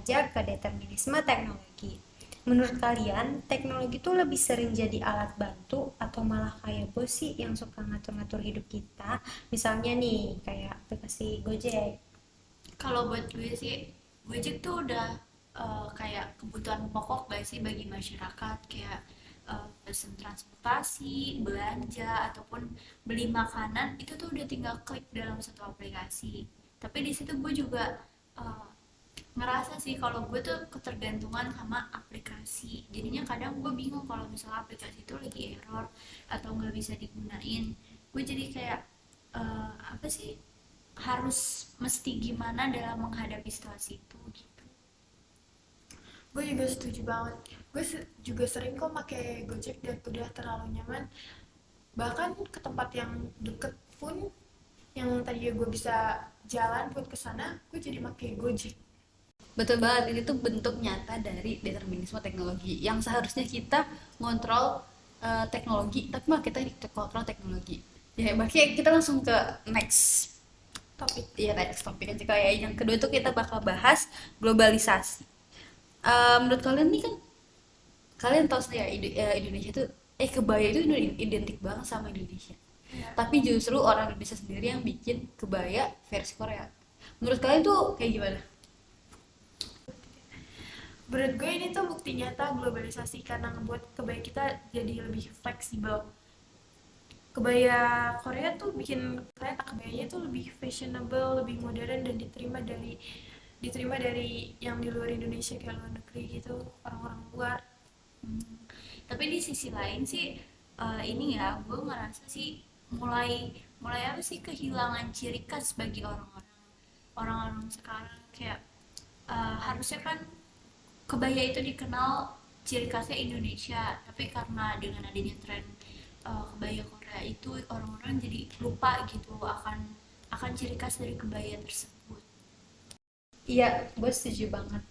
aja ke determinisme teknologi. Menurut kalian, teknologi itu lebih sering jadi alat bantu atau malah kayak bos sih yang suka ngatur-ngatur hidup kita? Misalnya nih, kayak aplikasi Gojek. Kalau buat gue sih, Gojek tuh udah kayak kebutuhan pokok gak sih bagi masyarakat, kayak pesen transportasi, belanja, ataupun beli makanan itu tuh udah tinggal klik dalam satu aplikasi. Tapi di situ gue juga eh, ngerasa sih kalau gue tuh ketergantungan sama aplikasi. Jadinya kadang gue bingung kalau misalnya aplikasi itu lagi error atau nggak bisa digunain. Gue jadi kayak apa sih, harus mesti gimana dalam menghadapi situasi itu gitu. Gue juga setuju banget. Gue juga sering kok pakai Gojek dan udah terlalu nyaman. Bahkan ke tempat yang deket pun, yang tadi gue bisa jalan buat ke sana, gue jadi pakai Gojek. Betul banget, ini tuh bentuk nyata dari determinisme teknologi yang seharusnya kita ngontrol teknologi, tapi malah kita kontrol teknologi. Ya, makanya kita langsung ke next. Topik. Iya, next topik aja. Kayak yang kedua tuh kita bakal bahas globalisasi. Menurut kalian nih kan, kalian tahu saya Indonesia tuh, kebaya itu identik banget sama Indonesia. Ya. Tapi justru orang Indonesia sendiri yang bikin kebaya versi Korea. Menurut kalian tuh kayak gimana? Menurut gue ini tuh bukti nyata globalisasi karena ngebuat kebaya kita jadi lebih fleksibel. Kebaya Korea tuh bikin keren, kebayanya tuh lebih fashionable, lebih modern dan diterima dari yang di luar Indonesia, kayak luar negeri gitu, orang-orang luar. Hmm. Tapi di sisi lain sih, ini ya gue ngerasa sih mulai mulai apa sih, kehilangan ciri khas bagi orang-orang sekarang, kayak harusnya kan kebaya itu dikenal ciri khasnya Indonesia, tapi karena dengan adanya tren kebaya Korea itu, orang-orang jadi lupa gitu akan ciri khas dari kebaya tersebut. Iya, gue setuju banget.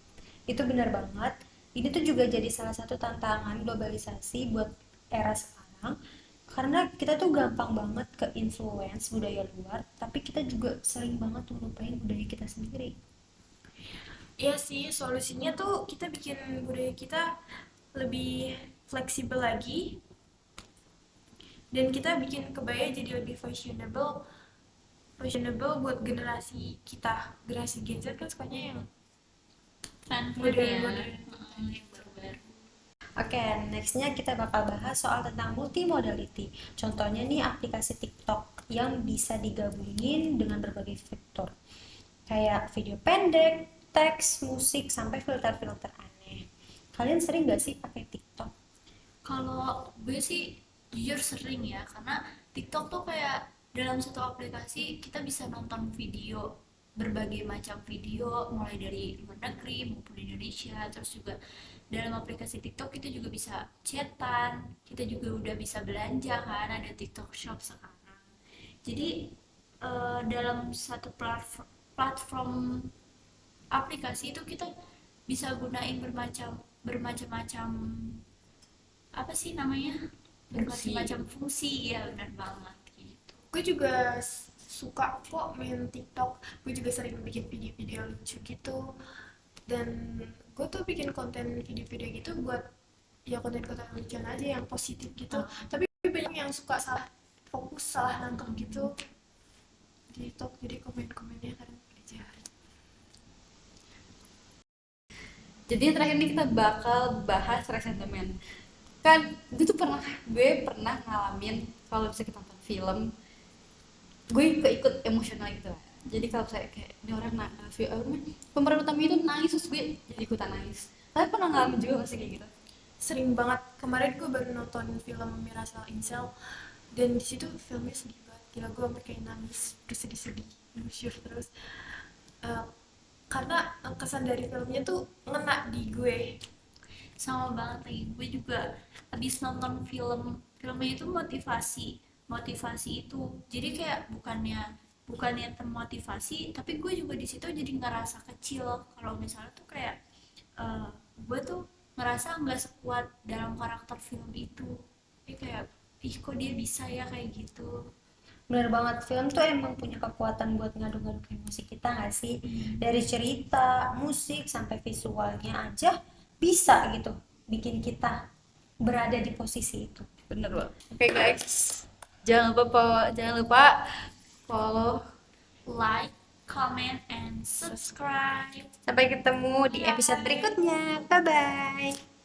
Itu benar banget. Ini tuh juga jadi salah satu tantangan globalisasi buat era sekarang. Karena kita tuh gampang banget ke influence budaya luar, tapi kita juga sering banget tuh lupain budaya kita sendiri. Iya sih, solusinya tuh kita bikin budaya kita lebih fleksibel lagi, dan kita bikin kebaya jadi lebih fashionable buat generasi kita. Generasi Gen Z kan sukanya yang Tren-tren modern ya, modern. yang baru-baru. Oke, nextnya kita bakal bahas soal tentang multimodality. Contohnya nih aplikasi TikTok yang bisa digabungin dengan berbagai fitur. Kayak video pendek, teks, musik, sampai filter-filter aneh. Kalian sering gak sih pakai TikTok? Kalau gue sih jujur sering ya, karena TikTok tuh kayak dalam satu aplikasi kita bisa nonton video, berbagai macam video, mulai dari luar negeri maupun Indonesia. Terus juga dalam aplikasi TikTok kita juga bisa chatan, kita juga udah bisa belanja kan, ada TikTok Shop sekarang. Jadi dalam satu platform aplikasi itu kita bisa gunain bermacam-macam, apa sih namanya, Fungsi. bermacam-macam fungsi ya, benar banget gitu. Gue juga suka kok main TikTok. Gue juga sering bikin video-video lucu gitu. Dan gue tuh bikin konten video-video gitu buat, ya konten-konten lucu aja yang positif gitu. Tapi banyak yang suka salah fokus, salah nangkep gitu di TikTok. Jadi komen-komennya kadang aja. Jadi yang terakhir ini kita bakal bahas resentment. Kan gue pernah ngalamin kalau bisa kita nonton film, gue keikut emosional gitu. Jadi kalau saya kayak ini orang pemeran utama itu nangis, terus gue jadi ikutan nangis. Kalian pernah ngalamin juga masih kayak gitu? Sering banget. Kemarin gue baru nonton film Mirasal Insel, dan di situ filmnya sedih banget. Gila, gue sampai kayak nangis, bersedih-sedih, lusyur terus. Eh, karena kesan dari filmnya tuh ngena di gue. Sama banget lagi, gue juga habis nonton filmnya itu motivasi motivasi itu, jadi kayak bukannya bukannya termotivasi, tapi gue juga di situ jadi ngerasa kecil kalau misalnya tuh kayak eh, gue tuh ngerasa nggak sekuat dalam karakter film itu. Jadi kayak ih, kok dia bisa ya kayak gitu. Bener banget, film tuh emang punya kekuatan buat ngaduk-ngaduk emosi kita nggak sih? Dari cerita, musik, sampai visualnya aja bisa gitu bikin kita berada di posisi itu. Bener banget. Oke guys, jangan lupa follow. Like, comment, and subscribe. Sampai ketemu di episode berikutnya. Bye-bye.